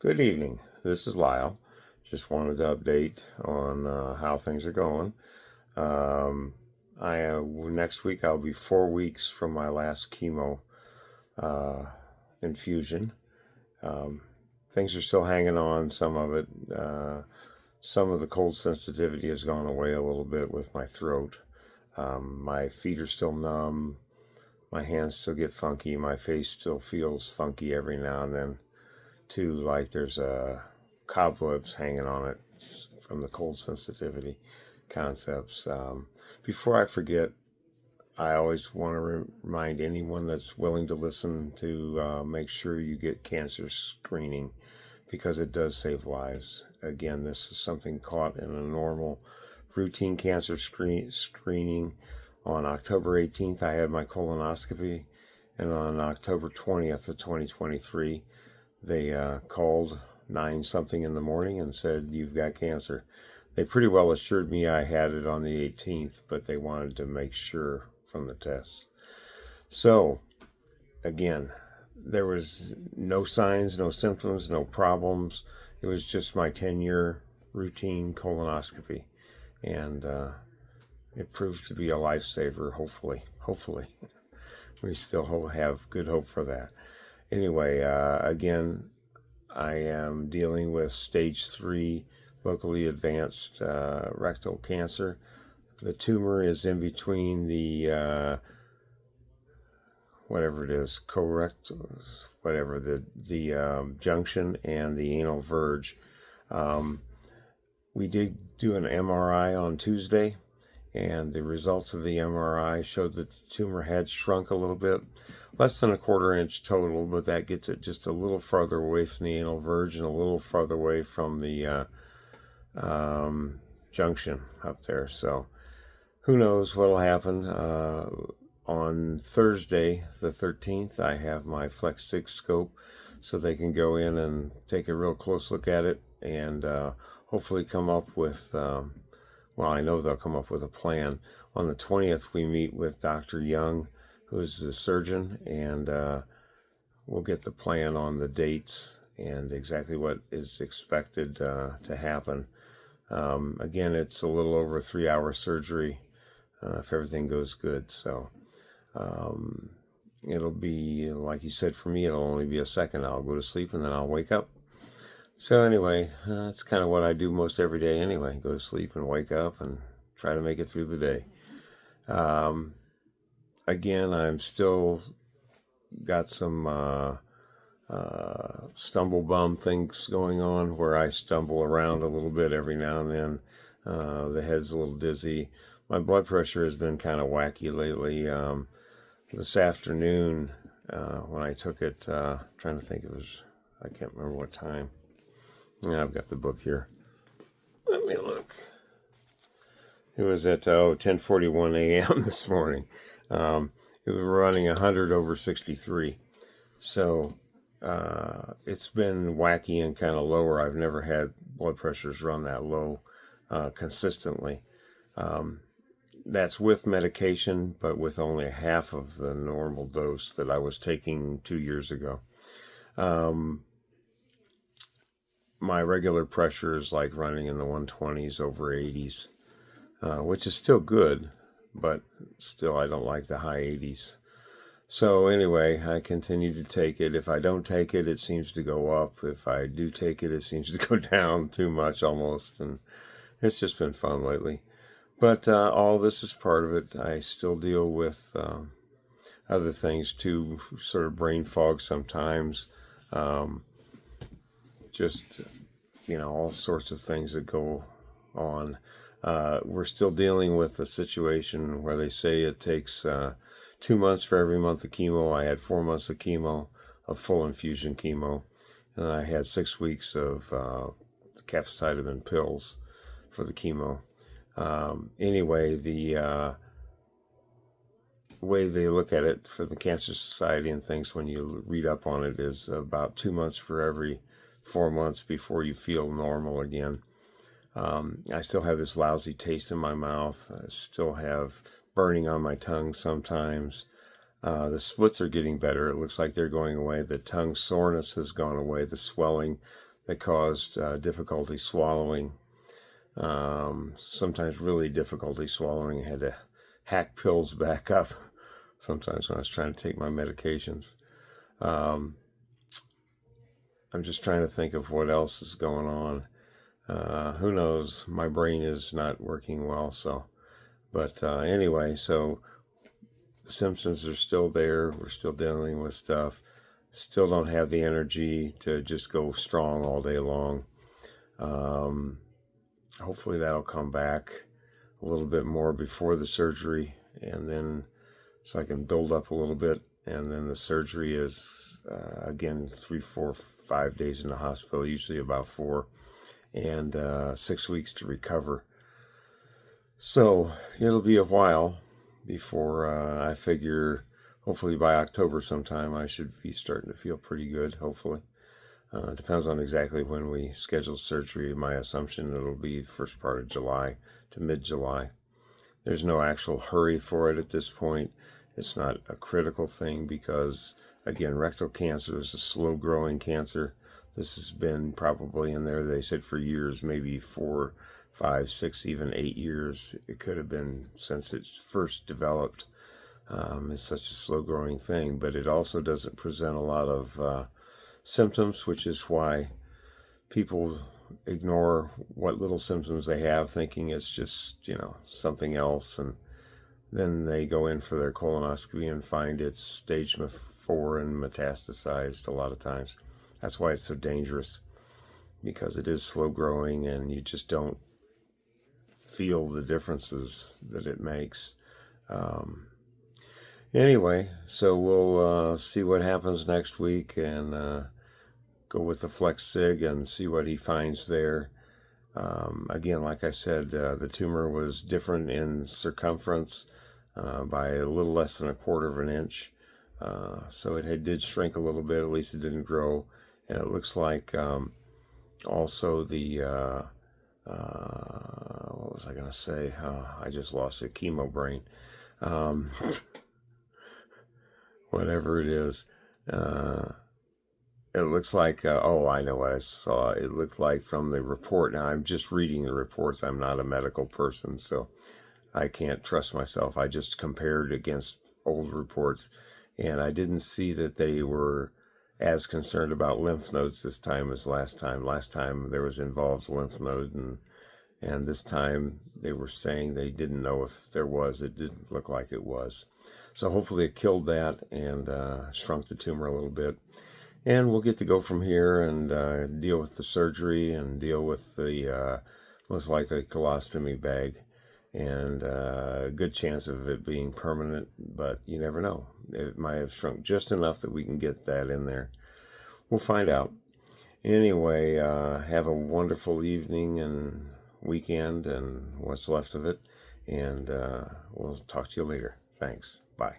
Good evening. This is Lyle. Just wanted to update on how things are going. Um, I Next week I'll be 4 weeks from my last chemo uh, infusion. Um, Things are still hanging on. Some of it, some of the cold sensitivity has gone away a little bit with my throat. My feet are still numb. My hands still get funky. My face still feels funky every now and then too, like there's cobwebs hanging on it from the cold sensitivity concepts. Before I forget, I always want to remind anyone that's willing to listen to make sure you get cancer screening because it does save lives. Again, this is something caught in a normal routine cancer screening. On October 18th, I had my colonoscopy, and on October 20th of 2023, they called 9 something in the morning and said, "You've got cancer." They pretty well assured me I had it on the 18th, but they wanted to make sure from the tests. So, again, there was no signs, no symptoms, no problems. It was just my 10-year routine colonoscopy. And it proved to be a lifesaver, hopefully. Hopefully. We still have good hope for that. Anyway, again, I am dealing with stage 3 locally advanced rectal cancer. The tumor is in between the whatever it is, colorectal, whatever the junction and the anal verge. We did do an MRI on Tuesday, and the results of the MRI showed that the tumor had shrunk a little bit, less than a 1/4 inch total, but that gets it just a little farther away from the anal verge and a little farther away from the junction up there. So who knows what'll happen. On Thursday, the 13th, I have my Flex 6 scope, so they can go in and take a real close look at it and hopefully come up with, well, I know they'll come up with a plan. On the 20th, we meet with Dr. Young, who is the surgeon, and we'll get the plan on the dates and exactly what is expected to happen. Again, it's a little over a 3-hour surgery if everything goes good. So it'll be, like you said, for me, it'll only be a second. I'll go to sleep and then I'll wake up. So anyway, that's kind of what I do most every day anyway. Go to sleep and wake up and try to make it through the day. Again, I'm still got some stumble bum things going on where I stumble around a little bit every now and then. The head's a little dizzy. My blood pressure has been kind of wacky lately. This afternoon, when I took it, trying to think, I can't remember what time. Yeah, I've got the book here. Let me look. It was at 10:41 a.m. this morning. It was running 100/63. So it's been wacky and kind of lower. I've never had blood pressures run that low consistently. That's with medication, but with only half of the normal dose that I was taking 2 years ago. My regular pressure is like running in the 120s over 80s, which is still good, but still I don't like the high 80s. So anyway, I continue to take it. If I don't take it, it seems to go up. If I do take it, it seems to go down too much almost. And it's just been fun lately. But all this is part of it. I still deal with other things too, sort of brain fog sometimes. Just, all sorts of things that go on. We're still dealing with a situation where they say it takes 2 months for every month of chemo. I had 4 months of chemo, of full infusion chemo, and I had 6 weeks of capecitabine pills for the chemo. Anyway, the way they look at it for the Cancer Society and things when you read up on it is about 2 months for every 4 months before you feel normal again. I still have this lousy taste in my mouth. I still have burning on my tongue sometimes. The splits are getting better. It looks like they're going away. The tongue soreness has gone away. The swelling, that caused difficulty swallowing. Sometimes really difficulty swallowing. I had to hack pills back up sometimes when I was trying to take my medications. I'm just trying to think of what else is going on. Who knows? My brain is not working well, so. But anyway, so the symptoms are still there. We're still dealing with stuff. Still don't have the energy to just go strong all day long. Hopefully that'll come back a little bit more before the surgery, and then so I can build up a little bit. And then the surgery is again 3, 4, 5 days in the hospital, usually about 4, and 6 weeks to recover. So it'll be a while before I figure, hopefully by October sometime, I should be starting to feel pretty good, hopefully. Depends on exactly when we schedule surgery. My assumption it'll be the first part of July to mid-July. There's no actual hurry for it at this point. It's not a critical thing because, again, rectal cancer is a slow-growing cancer. This has been probably in there, they said, for years, maybe 4, 5, 6, even 8 years. It could have been since it's first developed. It's such a slow-growing thing, but it also doesn't present a lot of symptoms, which is why people ignore what little symptoms they have, thinking it's just, something else. And then they go in for their colonoscopy and find it's stage 4 and metastasized a lot of times. That's why it's so dangerous, because it is slow growing and you just don't feel the differences that it makes. Anyway, so we'll see what happens next week and go with the Flex Sig and see what he finds there. Again, like I said, the tumor was different in circumference by a little less than 1/4 of an inch. So it did shrink a little bit, at least it didn't grow. And it looks like also the, what was I going to say? I just lost it, chemo brain. Whatever it is. It looks like, I know what I saw. It looked like from the report. Now, I'm just reading the reports. I'm not a medical person, so I can't trust myself. I just compared against old reports, and I didn't see that they were as concerned about lymph nodes this time as last time. Last time there was involved lymph node, and this time they were saying they didn't know if there was. It didn't look like it was. So hopefully it killed that and shrunk the tumor a little bit. And we'll get to go from here and deal with the surgery and deal with the most likely colostomy bag. And a good chance of it being permanent, but you never know. It might have shrunk just enough that we can get that in there. We'll find out. Anyway, have a wonderful evening and weekend and what's left of it. And we'll talk to you later. Thanks. Bye.